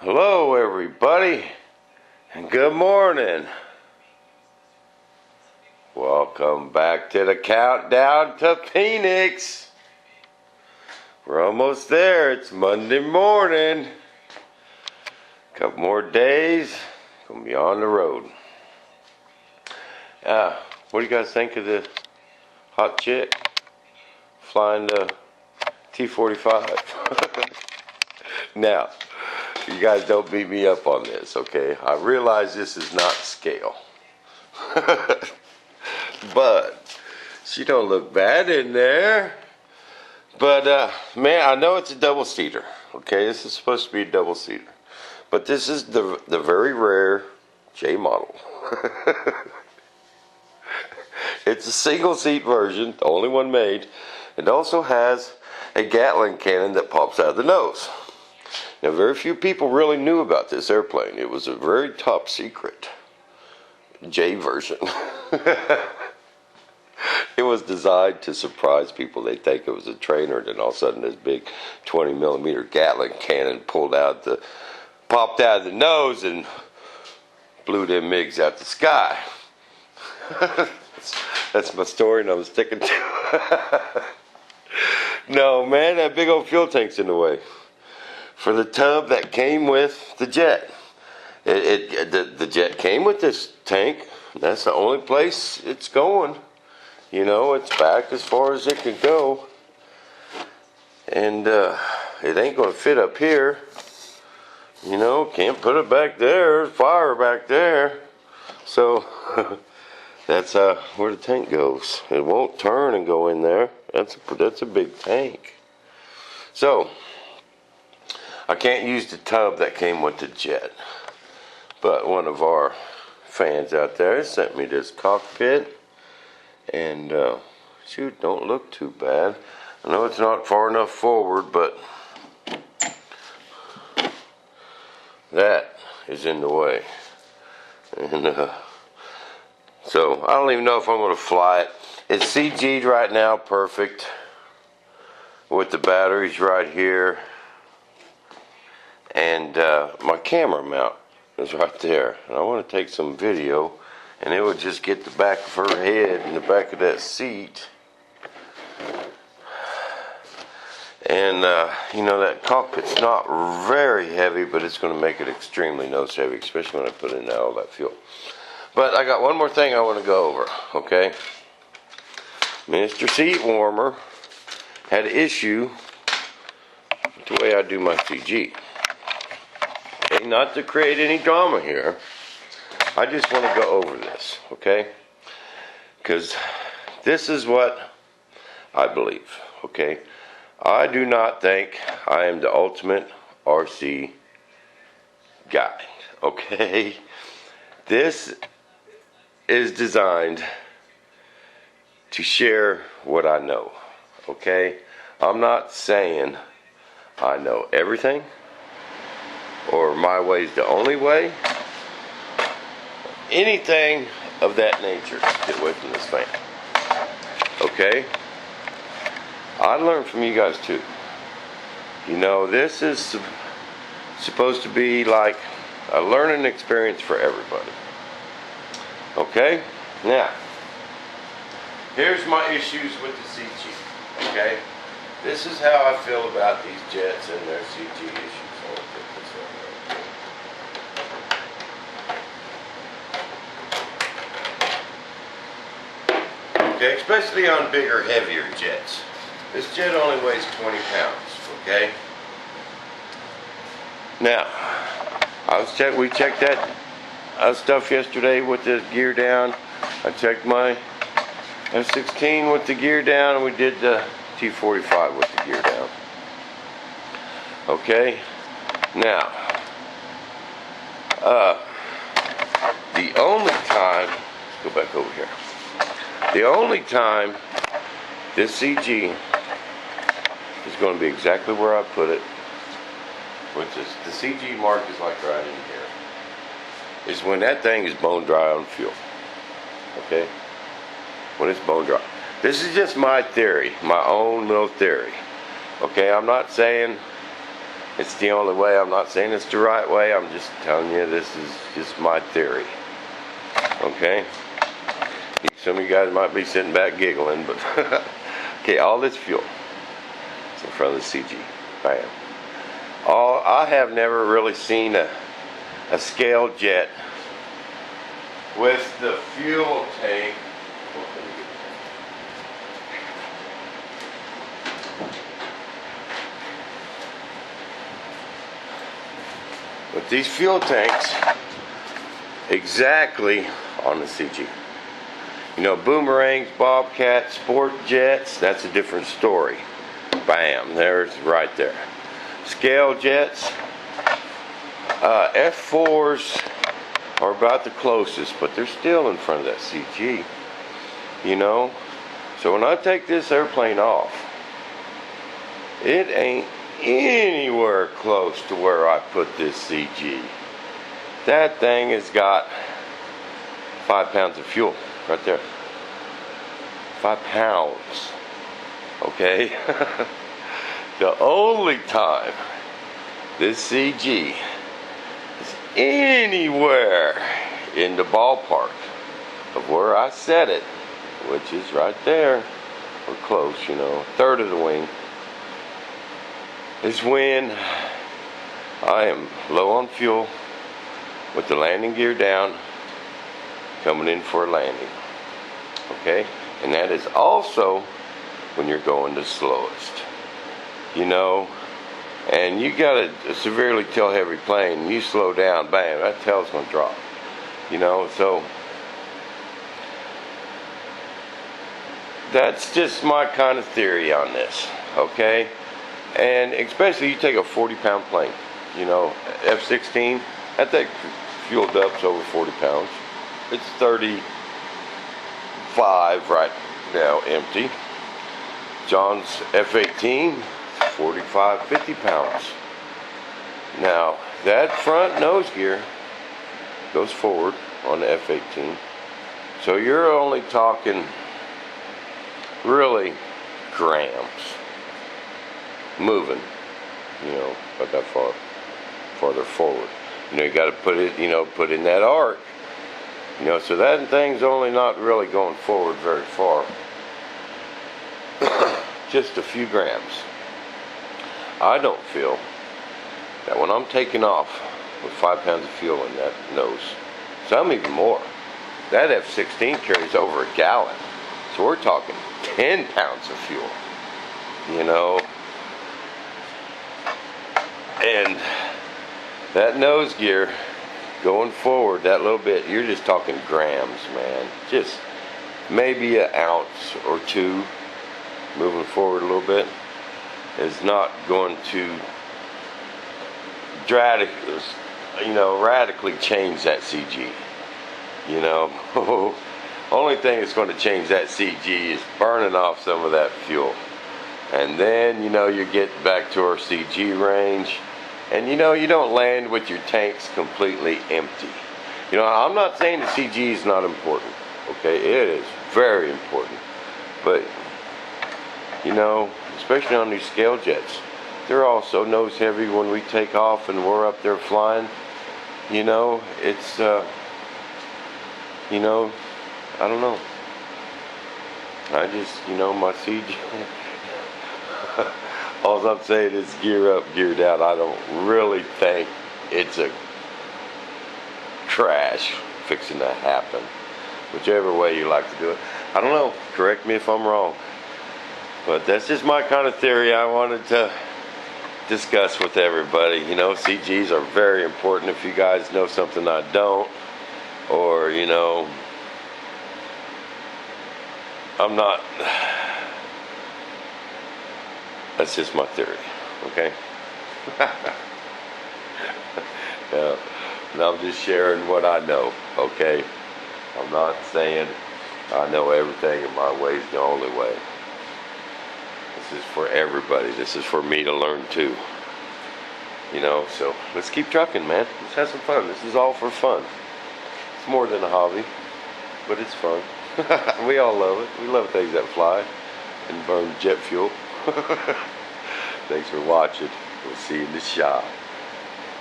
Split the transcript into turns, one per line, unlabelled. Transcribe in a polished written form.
Hello everybody, and good morning. Welcome back to the countdown to Phoenix. We're almost there. It's Monday morning. A couple more days, gonna be on the road. What do you guys think of the hot chick flying the T-45? Now, you guys don't beat me up on this, okay? I realize this is not scale. But she don't look bad in there. But, man, I know it's a double-seater, okay? This is supposed to be a double-seater. But this is the very rare J model. It's a single-seat version, the only one made. It also has a Gatling cannon that pops out of the nose. Now, very few people really knew about this airplane. It was a very top secret J version. It was designed to surprise people. They think it was a trainer, and then all of a sudden this big 20mm Gatling cannon popped out of the nose and blew them MiGs out the sky. That's my story, and I'm sticking to it. No, man, that big old fuel tank's in the way for the tub that came with the jet. The jet came with this tank. That's the only place it's going. You know, it's back as far as it can go. And it ain't going to fit up here. You know, can't put it back there. There's fire back there. So that's where the tank goes. It won't turn and go in there. That's a big tank. So I can't use the tub that came with the jet. But one of our fans out there sent me this cockpit. And, shoot, don't look too bad. I know it's not far enough forward, but that is in the way. And, so I don't even know if I'm going to fly it. It's CG'd right now, perfect. With the batteries right here. And my camera mount is right there. And I want to take some video, and it would just get the back of her head and the back of that seat. And, you know, that cockpit's not very heavy, but it's going to make it extremely nose heavy, especially when I put in all that fuel. But I got one more thing I want to go over, okay? Mr. Seat Warmer had an issue with the way I do my CG. Okay, not to create any drama here. I just want to go over this, okay? Because this is what I believe, okay? I do not think I am the ultimate RC guy, okay? This is designed to share what I know, okay? I'm not saying I know everything or my way's the only way. Anything of that nature. Get away from this fan. Okay? I learned from you guys too. You know, this is supposed to be like a learning experience for everybody. Okay? Now, here's my issues with the CG. Okay? This is how I feel about these jets and their CG issues. I'll put this on there. Okay, especially on bigger, heavier jets. This jet only weighs 20 pounds, okay? Now, we checked that stuff yesterday with the gear down. I checked my F-16 with the gear down, and we did the T-45 with the gear down. Okay? Now, the only time, let's go back over here. The only time this CG is going to be exactly where I put it, which is the CG mark is like right in here, is when that thing is bone dry on fuel. Okay? When it's bone dry. This is just my theory, my own little theory. Okay, I'm not saying It's the only way. I'm not saying it's the right way. I'm just telling you this is just my theory. Okay? Some of you guys might be sitting back giggling, but okay, all this fuel is in front of the CG. Bam. I have never really seen a scale jet with the fuel tank. With these fuel tanks exactly on the CG. You know, boomerangs, bobcats, sport jets, that's a different story. Bam, there's right there. Scale jets, F4s are about the closest, but they're still in front of that CG. You know, so when I take this airplane off, it ain't anywhere close to where I put this CG. That thing has got 5 pounds of fuel right there. 5 pounds. Okay? The only time this CG is anywhere in the ballpark of where I set it, which is right there, or close, you know, a third of the wing, is when I am low on fuel with the landing gear down, coming in for a landing. Okay? And that is also when you're going the slowest. You know, and you got a severely tail heavy plane, you slow down, bam, that tail's going to drop. You know, so that's just my kind of theory on this. Okay? And especially you take a 40-pound plane, you know, F-16, that thing fueled up's over 40 pounds. It's 35 right now empty. John's F-18, 45, 50 pounds. Now, that front nose gear goes forward on the F-18. So you're only talking really grams moving, you know, about that farther forward. You know, you got to put it, you know, put in that arc. You know, so that thing's only not really going forward very far. Just a few grams. I don't feel that when I'm taking off with 5 pounds of fuel in that nose, some even more, that F-16 carries over a gallon. So we're talking 10 pounds of fuel. You know, and that nose gear going forward that little bit, you're just talking grams, man. Just maybe an ounce or two moving forward a little bit is not going to radically change that CG. You know, only thing that's going to change that CG is burning off some of that fuel. And then, you know, you get back to our CG range. And, you know, you don't land with your tanks completely empty. You know, I'm not saying the CG is not important. Okay, it is very important. But, you know, especially on these scale jets, they're also nose heavy when we take off and we're up there flying. You know, it's, you know, I don't know. I just, you know, my CG... All I'm saying is gear up, geared out. I don't really think it's a crash fixing to happen. Whichever way you like to do it. I don't know. Correct me if I'm wrong. But that's just my kind of theory I wanted to discuss with everybody. You know, CGs are very important. If you guys know something I don't, or, you know, I'm not... That's just my theory, okay? Yeah, and I'm just sharing what I know, okay? I'm not saying I know everything and my way is the only way. This is for everybody. This is for me to learn too. You know, so let's keep trucking, man. Let's have some fun. This is all for fun. It's more than a hobby, but it's fun. We all love it. We love things that fly and burn jet fuel. Thanks for watching.
We'll see you in the shop.